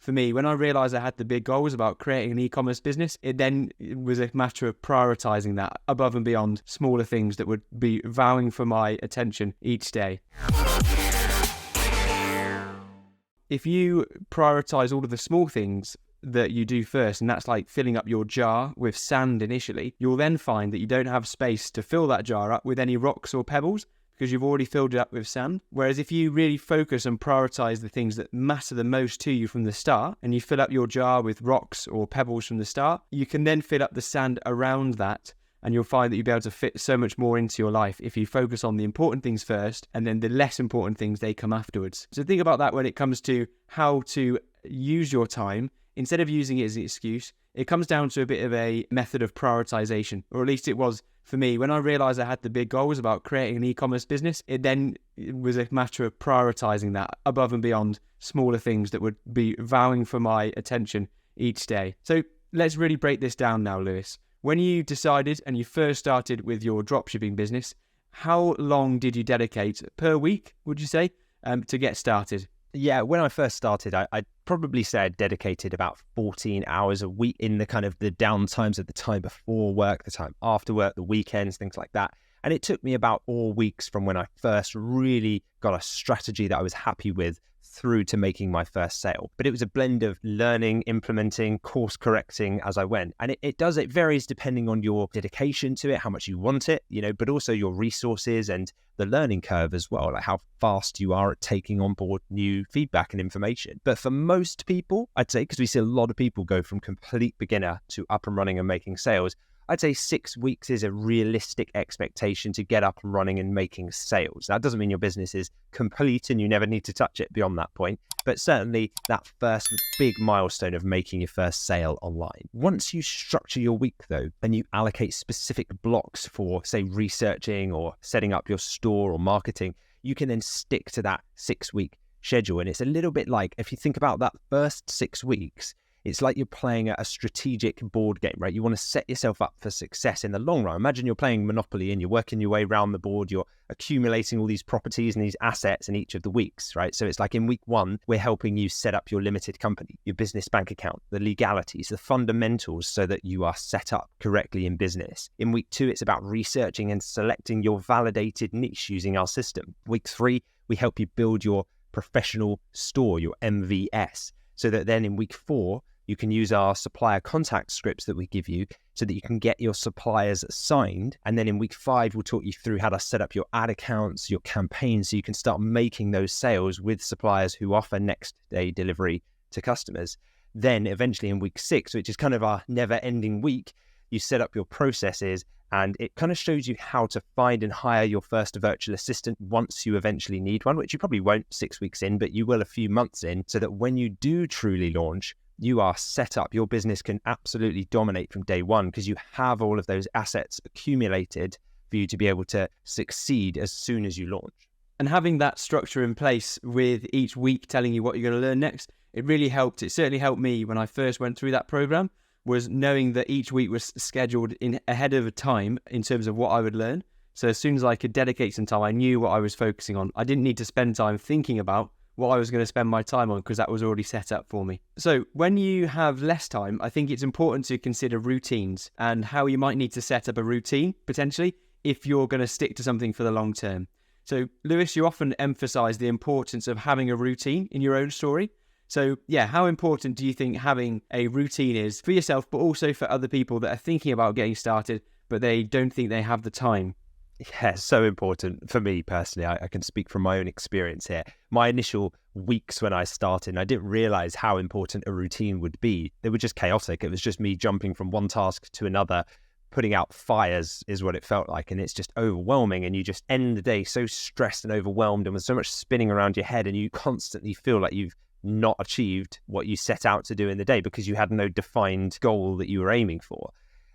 for me, when I realized I had the big goals about creating an e-commerce business, it was a matter of prioritizing that above and beyond smaller things that would be vowing for my attention each day. If you prioritize all of the small things that you do first, and that's like filling up your jar with sand initially, you'll then find that you don't have space to fill that jar up with any rocks or pebbles because you've already filled it up with sand. Whereas if you really focus and prioritize the things that matter the most to you from the start, and you fill up your jar with rocks or pebbles from the start, you can then fill up the sand around that, and you'll find that you'll be able to fit so much more into your life if you focus on the important things first, and then the less important things, they come afterwards. So think about that when it comes to how to use your time. Instead of using it as an excuse, it comes down to a bit of a method of prioritization, or at least it was for me. When I realized I had the big goals about creating an e-commerce business, it was a matter of prioritizing that above and beyond smaller things that would be vowing for my attention each day. So let's really break this down now, Lewis. When you decided and you first started with your dropshipping business, how long did you dedicate per week, would you say, to get started? Yeah, when I first started, I'd probably say I dedicated about 14 hours a week in the kind of the down times of the time before work, the time after work, the weekends, things like that. And it took me about 4 weeks from when I first really got a strategy that I was happy with through to making my first sale. But it was a blend of learning, implementing, course correcting as I went. And it varies depending on your dedication to it, how much you want it, but also your resources and the learning curve as well, like how fast you are at taking on board new feedback and information. But for most people, I'd say, because we see a lot of people go from complete beginner to up and running and making sales, I'd say 6 weeks is a realistic expectation to get up and running and making sales. That doesn't mean your business is complete and you never need to touch it beyond that point, but certainly that first big milestone of making your first sale online. Once you structure your week though, and you allocate specific blocks for, say, researching or setting up your store or marketing, you can then stick to that 6-week schedule. And it's a little bit like, if you think about that first 6 weeks, it's like you're playing a strategic board game, right? You want to set yourself up for success in the long run. Imagine you're playing Monopoly and you're working your way around the board. You're accumulating all these properties and these assets in each of the weeks, right? So it's like in week 1, we're helping you set up your limited company, your business bank account, the legalities, the fundamentals so that you are set up correctly in business. In week 2, it's about researching and selecting your validated niche using our system. Week 3, we help you build your professional store, your MVS, so that then in week 4, you can use our supplier contact scripts that we give you so that you can get your suppliers signed. And then in week 5, we'll talk you through how to set up your ad accounts, your campaigns, so you can start making those sales with suppliers who offer next day delivery to customers. Then eventually in week 6, which is kind of our never ending week, you set up your processes, and it kind of shows you how to find and hire your first virtual assistant once you eventually need one, which you probably won't 6 weeks in, but you will a few months in, so that when you do truly launch, you are set up. Your business can absolutely dominate from day one because you have all of those assets accumulated for you to be able to succeed as soon as you launch. And having that structure in place with each week telling you what you're going to learn next, it really helped. It certainly helped me when I first went through that program, was knowing that each week was scheduled in ahead of time in terms of what I would learn. So as soon as I could dedicate some time, I knew what I was focusing on. I didn't need to spend time thinking about what I was going to spend my time on because that was already set up for me. So when you have less time, I think it's important to consider routines and how you might need to set up a routine potentially if you're going to stick to something for the long term. So Lewis, you often emphasize the importance of having a routine in your own story. So yeah, how important do you think having a routine is for yourself, but also for other people that are thinking about getting started, but they don't think they have the time? Yeah, so important for me personally. I can speak from my own experience here. My initial weeks when I started, I didn't realize how important a routine would be. They were just chaotic. It was just me jumping from one task to another, putting out fires is what it felt like. And it's just overwhelming. And you just end the day so stressed and overwhelmed and with so much spinning around your head. And you constantly feel like you've not achieved what you set out to do in the day because you had no defined goal that you were aiming for.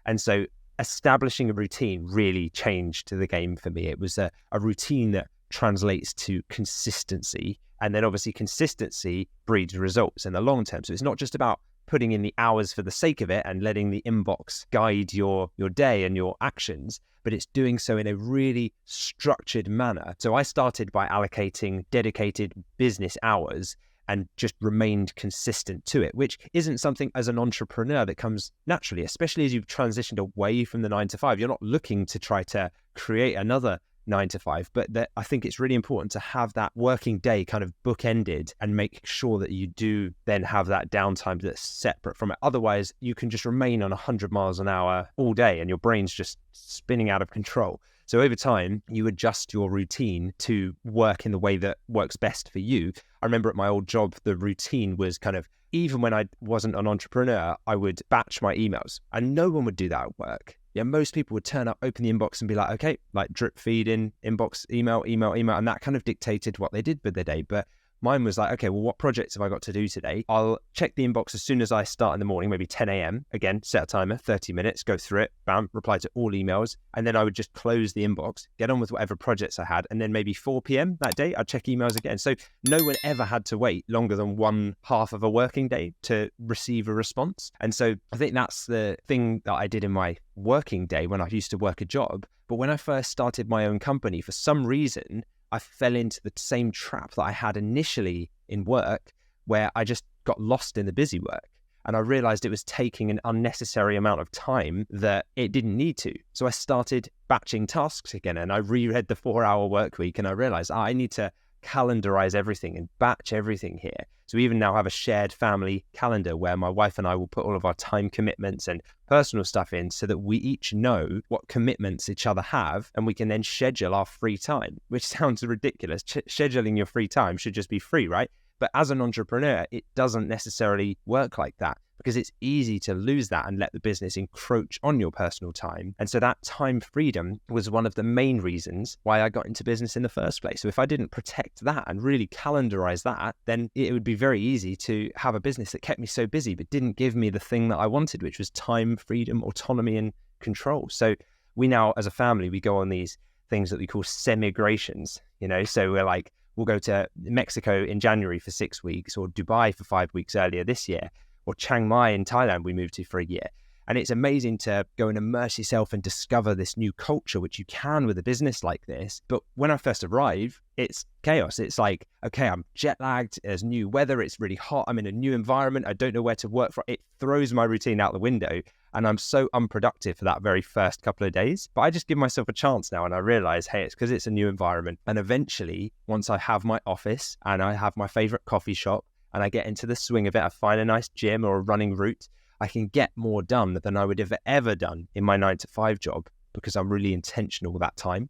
And so establishing a routine really changed the game for me. It was a routine that translates to consistency, and then obviously consistency breeds results in the long term. So it's not just about putting in the hours for the sake of it and letting the inbox guide your day and your actions, but it's doing so in a really structured manner. So I started by allocating dedicated business hours and just remained consistent to it, which isn't something as an entrepreneur that comes naturally, especially as you've transitioned away from the 9 to 5. You're not looking to try to create another 9 to 5, but that I think it's really important to have that working day kind of bookended and make sure that you do then have that downtime that's separate from it. Otherwise, you can just remain on 100 miles an hour all day and your brain's just spinning out of control. So over time, you adjust your routine to work in the way that works best for you. I remember at my old job, the routine was kind of, even when I wasn't an entrepreneur, I would batch my emails, and no one would do that at work. Yeah, most people would turn up, open the inbox and be like, okay, like drip feed in, inbox, email, and that kind of dictated what they did for the day. But mine was like, okay, well, what projects have I got to do today? I'll check the inbox as soon as I start in the morning, maybe 10 a.m. Again, set a timer, 30 minutes, go through it, bam, reply to all emails. And then I would just close the inbox, get on with whatever projects I had. And then maybe 4 p.m. that day, I'd check emails again. So no one ever had to wait longer than one half of a working day to receive a response. And so I think that's the thing that I did in my working day when I used to work a job. But when I first started my own company, for some reason, I fell into the same trap that I had initially in work, where I just got lost in the busy work. And I realized it was taking an unnecessary amount of time that it didn't need to. So I started batching tasks again, and I reread the 4-hour work week, and I realized I need to calendarize everything and batch everything here. So we even now have a shared family calendar where my wife and I will put all of our time commitments and personal stuff in, so that we each know what commitments each other have, and we can then schedule our free time, which sounds ridiculous. Scheduling your free time should just be free, right? But as an entrepreneur, it doesn't necessarily work like that, because it's easy to lose that and let the business encroach on your personal time. And so that time freedom was one of the main reasons why I got into business in the first place. So if I didn't protect that and really calendarize that, then it would be very easy to have a business that kept me so busy, but didn't give me the thing that I wanted, which was time, freedom, autonomy, and control. So we now, as a family, we go on these things that we call semigrations, so we're like, we'll go to Mexico in January for 6 weeks, or Dubai for 5 weeks earlier this year, or Chiang Mai in Thailand we moved to for a year. And it's amazing to go and immerse yourself and discover this new culture, which you can with a business like this. But when I first arrive, it's chaos. It's like, okay, I'm jet lagged, there's new weather, it's really hot, I'm in a new environment, I don't know where to work from. It throws my routine out the window, and I'm so unproductive for that very first couple of days. But I just give myself a chance now, and I realize, hey, it's because it's a new environment. And eventually, once I have my office and I have my favorite coffee shop and I get into the swing of it, I find a nice gym or a running route, I can get more done than I would have ever done in my 9 to 5 job, because I'm really intentional with that time.